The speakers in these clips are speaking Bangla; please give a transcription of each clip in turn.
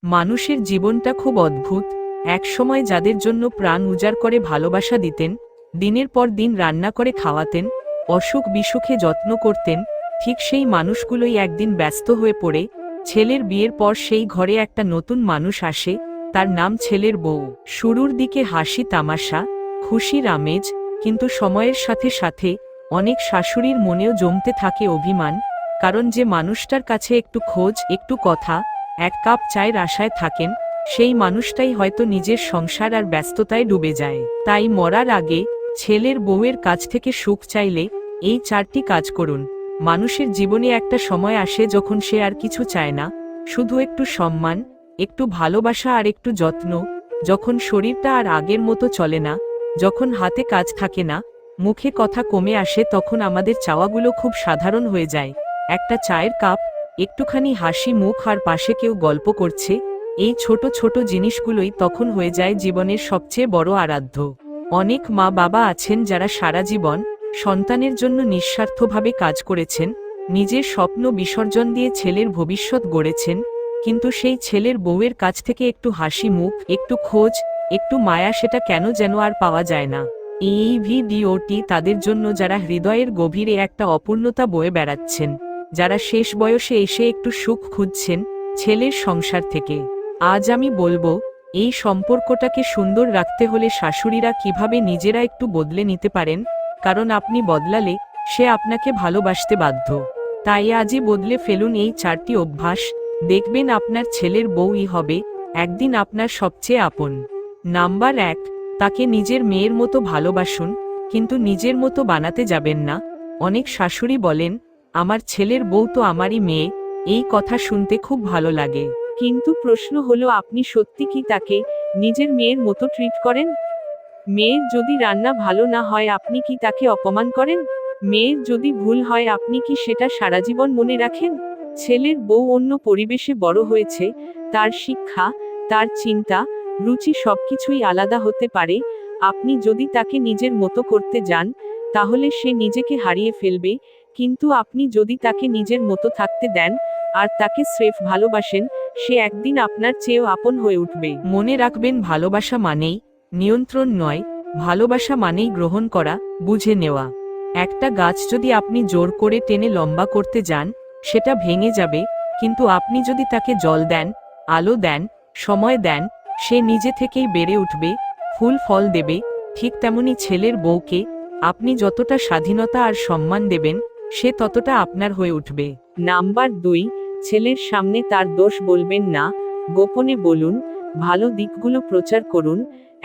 মানুষের জীবনটা খুব অদ্ভুত। একসময় যাদের জন্য প্রাণ উজাড় করে ভালোবাসা দিতেন, দিনের পর দিন রান্না করে খাওয়াতেন, অসুখ বিসুখে যত্ন করতেন, ঠিক সেই মানুষগুলোই একদিন ব্যস্ত হয়ে পড়ে। ছেলের বিয়ের পর সেই ঘরে একটা নতুন মানুষ আসে, তার নাম ছেলের বউ। শুরুর দিকে হাসি তামাশা, খুশির আমেজ, কিন্তু সময়ের সাথে সাথে অনেক শাশুড়ির মনেও জমতে থাকে অভিমান, কারণ যে মানুষটার কাছে একটু খোঁজ, একটু কথা, এক কাপ চায়ের আশায় থাকেন, সেই মানুষটাই হয়তো নিজের সংসার আর ব্যস্ততায় ডুবে যায়। তাই মরার আগে ছেলের বউয়ের কাছ থেকে সুখ চাইলে এই 4টি কাজ করুন। মানুষের জীবনে একটা সময় আসে যখন সে আর কিছু চায় না, শুধু একটু সম্মান, একটু ভালোবাসা আর একটু যত্ন। যখন শরীরটা আর আগের মতো চলে না, যখন হাতে কাজ থাকে না, মুখে কথা কমে আসে, তখন আমাদের চাওয়াগুলো খুব সাধারণ হয়ে যায়। একটা চায়ের কাপ, একটুখানি হাসি মুখ, আর পাশে কেউ গল্প করছে, এই ছোট ছোট জিনিসগুলোই তখন হয়ে যায় জীবনের সবচেয়ে বড় আরাধ্য। অনেক মা বাবা আছেন যারা সারা জীবন সন্তানের জন্য নিঃস্বার্থভাবে কাজ করেছেন, নিজের স্বপ্ন বিসর্জন দিয়ে ছেলের ভবিষ্যৎ গড়েছেন, কিন্তু সেই ছেলের বউয়ের কাছ থেকে একটু হাসি মুখ, একটু খোঁজ, একটু মায়া, সেটা কেন যেন আর পাওয়া যায় না। এই ভিডিওটি তাদের জন্য যারা হৃদয়ের গভীরে একটা অপূর্ণতা বয়ে বেড়াচ্ছেন, যারা শেষ বয়সে এসে একটু সুখ খুঁজছেন ছেলের সংসার থেকে। আজ আমি বলবো, এই সম্পর্কটাকে সুন্দর রাখতে হলে শাশুড়িরা কিভাবে নিজেরা একটু বদলে নিতে পারেন, কারণ আপনি বদলালে সে আপনাকে ভালোবাসতে বাধ্য। তাই আজই বদলে ফেলুন এই 4টি অভ্যাস, দেখবেন আপনার ছেলের বউই হবে একদিন আপনার সবচেয়ে আপন। নাম্বার 1, তাকে নিজের মেয়ের মতো ভালোবাসুন, কিন্তু নিজের মতো বানাতে যাবেন না। অনেক শাশুড়ি বলেন, আমার ছেলের বউ তো আমারই মেয়ে, এই কথা শুনতে খুব ভালো লাগে, কিন্তু প্রশ্ন হলো, আপনি সত্যি কি তাকে নিজের মেয়ের মতো ট্রিট করেন? মেয়ের যদি রান্না ভালো না হয় আপনি কি তাকে অপমান করেন? মেয়ের যদি ভুল হয় আপনি কি সেটা সারা জীবন মনে রাখেন? ছেলের বউ অন্য পরিবেশে বড় হয়েছে, তার শিক্ষা, তার চিন্তা, রুচি সবকিছুই আলাদা হতে পারে। আপনি যদি তাকে নিজের মতো করতে যান, তাহলে সে নিজেকে হারিয়ে ফেলবে, কিন্তু আপনি যদি তাকে নিজের মতো থাকতে দেন আর তাকে স্রেফ ভালোবাসেন, সে একদিন আপনার চেয়েও আপন হয়ে উঠবে। মনে রাখবেন, ভালোবাসা মানেই নিয়ন্ত্রণ নয়, ভালোবাসা মানেই গ্রহণ করা, বুঝে নেওয়া। একটা গাছ যদি আপনি জোর করে টেনে লম্বা করতে যান, সেটা ভেঙে যাবে, কিন্তু আপনি যদি তাকে জল দেন, আলো দেন, সময় দেন, সে নিজে থেকেই বেড়ে উঠবে, ফুল ফল দেবে। ঠিক তেমনি ছেলের বউকে আপনি যতটা স্বাধীনতা আর সম্মান দেবেন, সে ততটা আপনার হয়ে উঠবে। নাম্বার 2, ছেলের সামনে তার দোষ বলবেন না, গোপনে বলুন, ভালো দিকগুলো প্রচার করুন।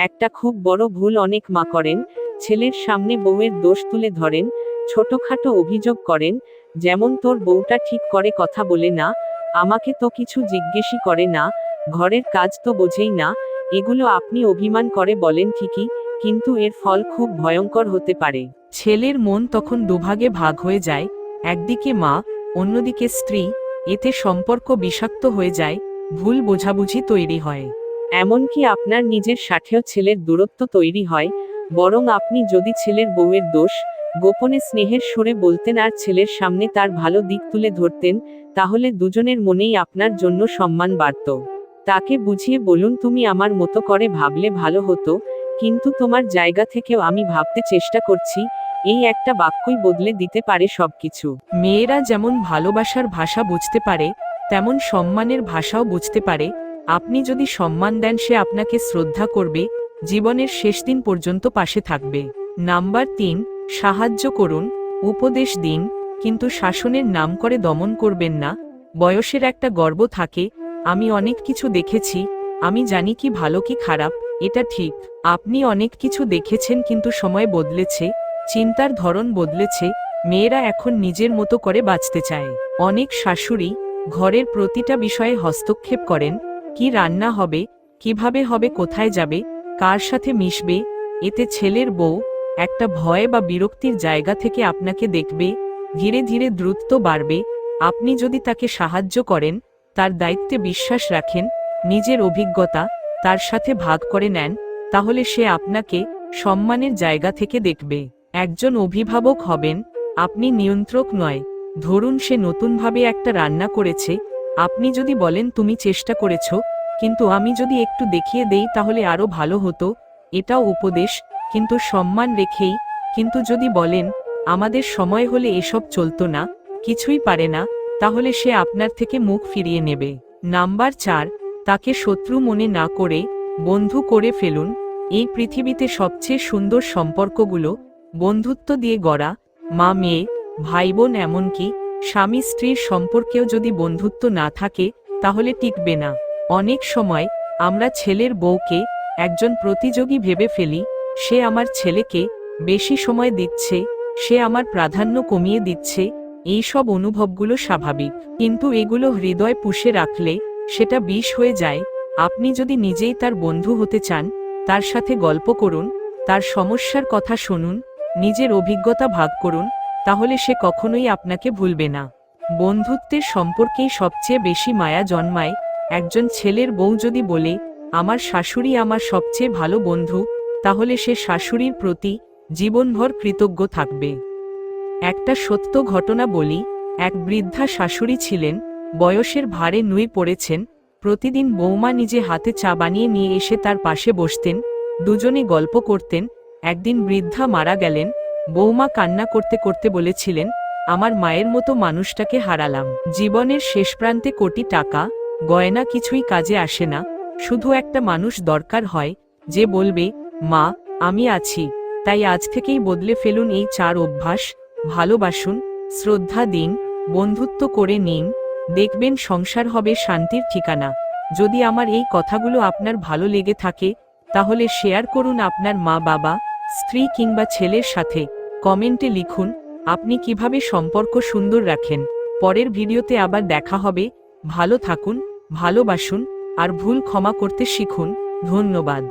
একটা খুব বড় ভুল অনেক মা করেন, ছেলের সামনে বউয়ের দোষ তুলে ধরেন, ছোটখাটো অভিযোগ করেন, যেমন তোর বউটা ঠিক করে কথা বলে না, আমাকে তো কিছু জিজ্ঞেসই করে না, ঘরের কাজ তো বোঝেই না। এগুলো আপনি অভিমান করে বলেন ঠিকই, কিন্তু এর ফল খুব ভয়ঙ্কর হতে পারে। ছেলের মন তখন দুভাগে ভাগ হয়ে যায়, একদিকে মা, অন্যদিকে স্ত্রী। এতে সম্পর্ক বিষাক্ত হয়ে যায়, ভুল বোঝাবুঝি তৈরি হয়, এমনকি আপনার নিজের সাথেও ছেলের দূরত্ব তৈরি হয়। বরং আপনি যদি ছেলের বউয়ের দোষ গোপনে স্নেহের সুরে বলতেন আর ছেলের সামনে তার ভালো দিক তুলে ধরতেন, তাহলে দুজনের মনেই আপনার জন্য সম্মান বাড়ত। তাকে বুঝিয়ে বলুন, তুমি আমার মতো করে ভাবলে ভালো হতো, কিন্তু তোমার জায়গা থেকেও আমি ভাবতে চেষ্টা করছি। এই একটা বাক্যই বদলে দিতে পারে সবকিছু। মেয়েরা যেমন ভালোবাসার ভাষা বুঝতে পারে, তেমন সম্মানের ভাষাও বুঝতে পারে। আপনি যদি সম্মান দেন, সে আপনাকে শ্রদ্ধা করবে, জীবনের শেষ দিন পর্যন্ত পাশে থাকবে। নাম্বার 3, সাহায্য করুন, উপদেশ দিন, কিন্তু শাসনের নাম করে দমন করবেন না। বয়সের একটা গর্ব থাকে, আমি অনেক কিছু দেখেছি, আমি জানি কি ভালো কি খারাপ। এটা ঠিক, আপনি অনেক কিছু দেখেছেন, কিন্তু সময় বদলেছে, চিন্তার ধরন বদলেছে, মেয়েরা এখন নিজের মতো করে বাঁচতে চায়। অনেক শাশুড়ি ঘরের প্রতিটা বিষয়ে হস্তক্ষেপ করেন, কি রান্না হবে, কিভাবে হবে, কোথায় যাবে, কার সাথে মিশবে। এতে ছেলের বউ একটা ভয় বা বিরক্তির জায়গা থেকে আপনাকে দেখবে, ধীরে ধীরে দ্রুত বাড়বে। আপনি যদি তাকে সাহায্য করেন, তার দায়িত্বে বিশ্বাস রাখেন, নিজের অভিজ্ঞতা তার সাথে ভাগ করে নেন, তাহলে সে আপনাকে সম্মানের জায়গা থেকে দেখবে। একজন অভিভাবক হবেন, আপনি নিয়ন্ত্রক নয়। ধরুন সে নতুনভাবে একটা রান্না করেছে, আপনি যদি বলেন তুমি চেষ্টা করেছো, কিন্তু আমি যদি একটু দেখিয়ে দেই তাহলে আরো ভালো হতো, এটাও উপদেশ, কিন্তু সম্মান রেখেই। কিন্তু যদি বলেন আমাদের সময় হলে এসব চলতো না, কিছুই পারে না, তাহলে সে আপনার থেকে মুখ ফিরিয়ে নেবে। নাম্বার 4, তাকে শত্রু মনে না করে বন্ধু করে ফেলুন। এই পৃথিবীতে সবচেয়ে সুন্দর সম্পর্কগুলো বন্ধুত্ব দিয়ে গড়া। মা মেয়ে, ভাই বোন, এমনকি স্বামী স্ত্রীর সম্পর্কেও যদি বন্ধুত্ব না থাকে তাহলে টিকবে না। অনেক সময় আমরা ছেলের বউকে একজন প্রতিযোগী ভেবে ফেলি। সে আমার ছেলেকে বেশি সময় দিচ্ছে, সে আমার প্রাধান্য কমিয়ে দিচ্ছে। এই সব অনুভবগুলো স্বাভাবিক, কিন্তু এগুলো হৃদয় পুষে রাখলে সেটা বিষ হয়ে যায়। আপনি যদি নিজেই তার বন্ধু হতে চান, তার সাথে গল্প করুন, তার সমস্যার কথা শুনুন, নিজের অভিজ্ঞতা ভাগ করুন, তাহলে সে কখনোই আপনাকে ভুলবে না। বন্ধুত্বের সম্পর্কেই সবচেয়ে বেশি মায়া জন্মায়। একজন ছেলের বউ যদি বলে আমার শাশুড়ি আমার সবচেয়ে ভালো বন্ধু, তাহলে সে শাশুড়ির প্রতি জীবনভর কৃতজ্ঞ থাকবে। একটা সত্য ঘটনা বলি। এক বৃদ্ধা শাশুড়ি ছিলেন, বয়সের ভারে নুয়ে পড়েছেন। প্রতিদিন বৌমা নিজে হাতে চা বানিয়ে নিয়ে এসে তার পাশে বসতেন, দুজনে গল্প করতেন। একদিন বৃদ্ধা মারা গেলেন। বৌমা কান্না করতে করতে বলেছিলেন, আমার মায়ের মতো মানুষটাকে হারালাম। জীবনের শেষ প্রান্তে কোটি টাকা, গয়না কিছুই কাজে আসে না, শুধু একটা মানুষ দরকার হয় যে বলবে মা আমি আছি। তাই আজ থেকেই বদলে ফেলুন এই 4 অভ্যাস। ভালোবাসুন, শ্রদ্ধা দিন, বন্ধুত্ব করে নিন, দেখবেন সংসার হবে শান্তির ঠিকানা। যদি আমার এই কথাগুলো আপনার ভালো লেগে থাকে তাহলে শেয়ার করুন আপনার মা বাবা, স্ত্রী কিংবা ছেলের সাথে। কমেন্টে লিখুন আপনি কিভাবে সম্পর্ক সুন্দর রাখেন। পরের ভিডিওতে আবার দেখা হবে। ভালো থাকুন, ভালোবাসুন, আর ভুল ক্ষমা করতে শিখুন। ধন্যবাদ।